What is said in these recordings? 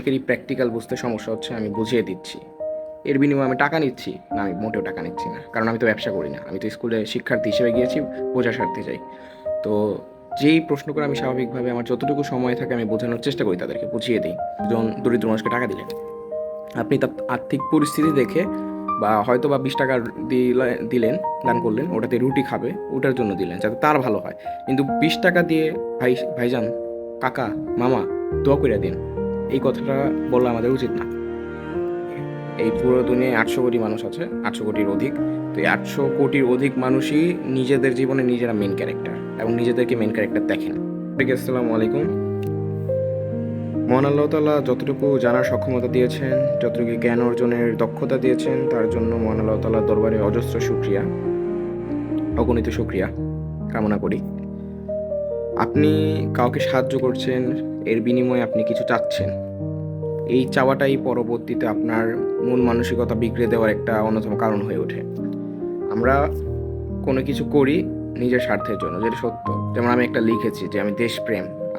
অনেকেরই প্র্যাকটিক্যাল বুঝতে সমস্যা হচ্ছে, আমি বুঝিয়ে দিচ্ছি। এর বিনিময়ে আমি টাকা নিচ্ছি না, আমি মোটেও টাকা নিচ্ছি না, কারণ আমি তো ব্যবসা করি না। আমি তো স্কুলে শিক্ষার্থী হিসেবে গিয়েছি, বোঝার স্বার্থে যাই। তো যেই প্রশ্ন করে আমি স্বাভাবিকভাবে আমার যতটুকু সময় থাকে আমি বোঝানোর চেষ্টা করি, তাদেরকে বুঝিয়ে দিই। একজন দরিদ্র মানুষকে টাকা দিলেন, আপনি তার আর্থিক পরিস্থিতি দেখে বা হয়তো বা 20 টাকা দিলেন, দান করলেন, ওটাতে রুটি খাবে ওটার জন্য দিলেন যাতে তার ভালো হয়। কিন্তু 20 টাকা দিয়ে ভাইজান, কাকা, মামা, দোয়া করে দিন, এই কথাটা বলা আমাদের উচিত না। এই পুরো দুনিয়ায় 800 কোটি মানুষ আছে, 800 কোটির অধিক। তো এই 800 কোটির অধিক মানুষই নিজেদের জীবনে নিজেরা মেন ক্যারেক্টার এবং নিজেদেরকে মেন ক্যারেক্টার দেখেন। আসসালামু আলাইকুম। মহান আল্লাহ তাআলা যতটুকু জানার সক্ষমতা দিয়েছেন, যতটুকু জ্ঞান অর্জনের দক্ষতা দিয়েছেন, তার জন্য মহান আল্লাহ তাআলার দরবারে অজস্র শুকরিয়া, অগণিত শুকরিয়া কামনা করি। আপনি কাউকে সাহায্য করছেন, এর বিনিময়ে আপনি কিছু চাচ্ছেন। এই চাওয়াটাই পরবর্তীতে আপনার মন মানসিকতা বিগড়ে দেওয়ার একটা অন্যতম কারণ হয়ে ওঠে। আমরা কোনো কিছু করি নিজের স্বার্থের জন্য, যেটা সত্য। যেমন আমি একটা লিখেছি যে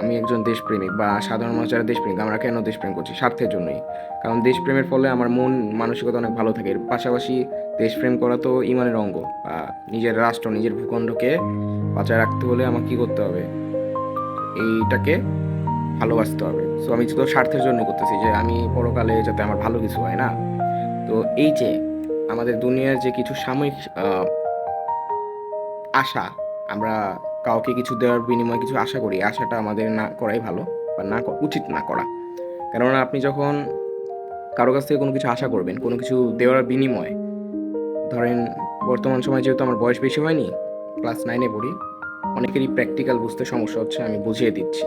আমি একজন দেশপ্রেমিক, বা সাধারণ মানুষ যারা দেশপ্রেমিক, আমরা কেন দেশপ্রেম করছি? স্বার্থের জন্যই। কারণ দেশপ্রেমের ফলে আমার মন মানসিকতা অনেক ভালো থাকে। এর পাশাপাশি দেশপ্রেম করা তো ইমানের অঙ্গ। বা নিজের রাষ্ট্র, নিজের ভূখণ্ডকে বাঁচায় রাখতে হলে আমাকে কী করতে হবে? এইটাকে ভালোবাসতে হবে। সো আমি তো স্বার্থের জন্য করতেছি, যে আমি পরকালে যাতে আমার ভালো কিছু হয়, না? তো এই যে আমাদের দুনিয়ার যে কিছু সাময়িক আশা, আমরা কাউকে কিছু দেওয়ার বিনিময়ে কিছু আশা করি, আশাটা আমাদের না করাই ভালো, বা উচিত না করা। কেননা আপনি যখন কারো কাছ থেকে কোনো কিছু আশা করবেন, কোনো কিছু দেওয়ার বিনিময়ে, ধরেন বর্তমান সময়ে যেহেতু আমার বয়স বেশি হয়নি, ক্লাস 9-এ পড়ি, অনেকেরই প্র্যাকটিক্যাল বুঝতে সমস্যা হচ্ছে, আমি বুঝিয়ে দিচ্ছি।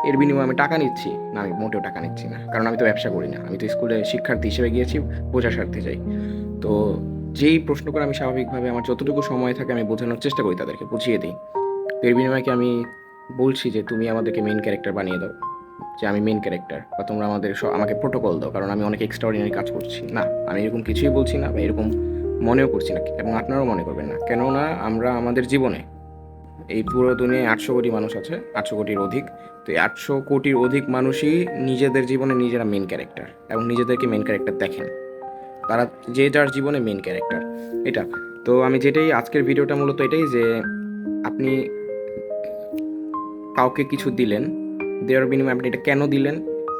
এর বিনিময়ে আমি টাকা নিচ্ছি না, আমি মোটেও টাকা নিচ্ছি না, কারণ আমি তো ব্যবসা করি না। আমি তো স্কুলে শিক্ষার্থী হিসেবে গিয়েছি, বোঝার স্বার্থে যাই। তো যেই প্রশ্ন করে আমি স্বাভাবিকভাবে আমার যতটুকু সময় থাকে আমি বোঝানোর চেষ্টা করি, তাদেরকে বুঝিয়ে দিই। তো এর বিনিময়ে কি আমি বলছি যে তুমি আমাদেরকে মেইন ক্যারেক্টার বানিয়ে দাও, যে আমি মেইন ক্যারেক্টার, বা তোমরা আমাকে প্রোটোকল দাও কারণ আমি অনেক এক্সট্রাঅর্ডিনারি কাজ করছি? না, আমি এরকম কিছুই বলছি না, বা এরকম মনেও করছি না, এবং আপনারাও মনে করবেন না। কেননা আমরা আমাদের জীবনে, এই পুরো দুনিয়ায় 800 কোটি মানুষ আছে, 800 কোটির অধিক। তো এই 800 কোটির অধিক মানুষই নিজেদের জীবনে নিজেরা মেন ক্যারেক্টার এবং নিজেদেরকে মেন ক্যারেক্টার দেখেন। তারা যে যার জীবনে মেন ক্যারেক্টার, এটা। তো আমি যেটাই আজকের ভিডিওটা মূলত এটাই যে আপনি কাউকে কিছু দিলেন, দেওয়ার বিনিময়ে আপনি এটা কেন দিলেন?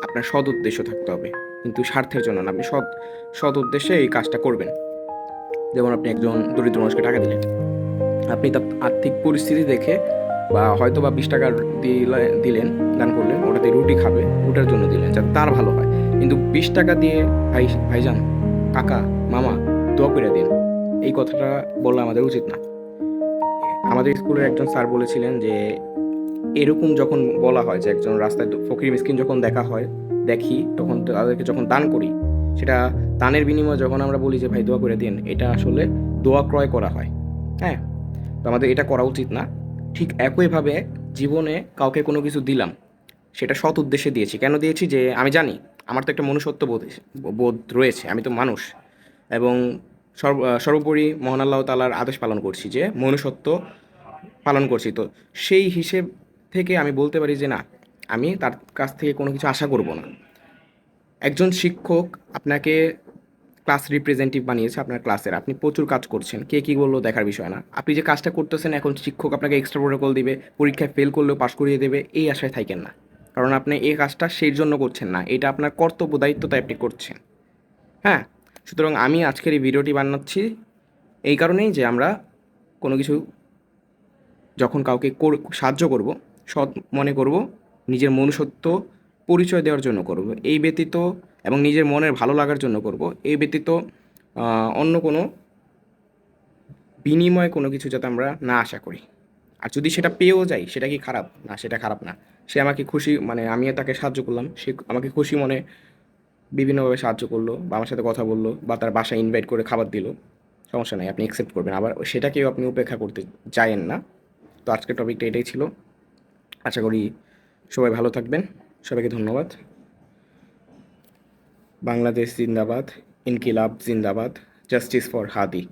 আপনার সৎ উদ্দেশ্য থাকতে হবে, কিন্তু স্বার্থের জন্য না। আপনি সৎ সৎ উদ্দেশ্যে এই কাজটা করবেন। যেমন আপনি একজন দরিদ্র মানুষকে টাকা দিলেন, আপনি তার আর্থিক পরিস্থিতি দেখে বা হয়তো বা 20 টাকা দিলেন, দান করলেন, ওটাতে রুটি খাবে ওটার জন্য দিলেন যাতে তার ভালো হয়। কিন্তু 20 টাকা দিয়ে ভাইজান, কাকা, মামা, দোয়া করে দিন, এই কথাটা বলা আমাদের উচিত না। আমাদের স্কুলের একজন স্যার বলেছিলেন যে এরকম যখন বলা হয় যে একজন রাস্তায় ফকির মিসকিন যখন দেখি, তখন তাদেরকে যখন দান করি, সেটা দানের বিনিময়ে যখন আমরা বলি যে ভাই দোয়া করে দিন, এটা আসলে দোয়া ক্রয় করা হয়। হ্যাঁ, তো আমাদের এটা করা উচিত না। ঠিক একইভাবে জীবনে কাউকে কোনো কিছু দিলাম, সেটা সৎ উদ্দেশ্যে দিয়েছি। কেন দিয়েছি? যে আমি জানি আমার তো একটা মনুষ্যত্ব বোধ রয়েছে, আমি তো মানুষ। এবং সর্বোপরি মহান আল্লাহ তাআলার আদেশ পালন করছি, যে মনুষ্যত্ব পালন করছি। তো সেই হিসেব থেকে আমি বলতে পারি যে না, আমি তার কাছ থেকে কোনো কিছু আশা করব না। একজন শিক্ষক আপনাকে ক্লাস রিপ্রেজেন্টেটিভ বানিয়েছে আপনার ক্লাসের, আপনি প্রচুর কাজ করছেন, কে কী বললো দেখার বিষয় না। আপনি যে কাজটা করতেছেন, এখন শিক্ষক আপনাকে এক্সট্রা প্রোটোকল দিবে, পরীক্ষায় ফেল করলেও পাশ করিয়ে দেবে, এই আশায় থাকেন না। কারণ আপনি এই কাজটা সেই জন্য করছেন না, এটা আপনার কর্তব্য, দায়িত্ব, তাই আপনি করছেন। হ্যাঁ, সুতরাং আমি আজকের এই ভিডিওটি বানাচ্ছি এই কারণেই যে আমরা কোনো কিছু যখন কাউকে সাহায্য করব, সৎ মনে করব, নিজের মনুষ্যত্ব পরিচয় দেওয়ার জন্য করব, এই ব্যতীত, এবং নিজের মনের ভালো লাগার জন্য করব, এই ব্যতীত অন্য কোনো বিনিময়ে কোনো কিছু যাতে আমরা না আশা করি। আর যদি সেটা পেয়েও যাই, সেটা কি খারাপ? না, সেটা খারাপ না। সে আমাকে খুশি, মানে আমি তাকে সাহায্য করলাম, সে আমাকে খুশি মনে বিভিন্নভাবে সাহায্য করলো, বা আমার সাথে কথা বললো, বা তার বাসায় ইনভাইট করে খাবার দিল, সমস্যা নাই, আপনি অ্যাকসেপ্ট করবেন। আবার সেটাকেও আপনি উপেক্ষা করতে চাইেন না। তো আজকের টপিকটা এটাই ছিল। আশা করি সবাই ভালো থাকবেন। সবাইকে ধন্যবাদ। বাংলাদেশ জিন্দাবাদ, ইনকিলাব জিন্দাবাদ, জাস্টিস ফর হাদি।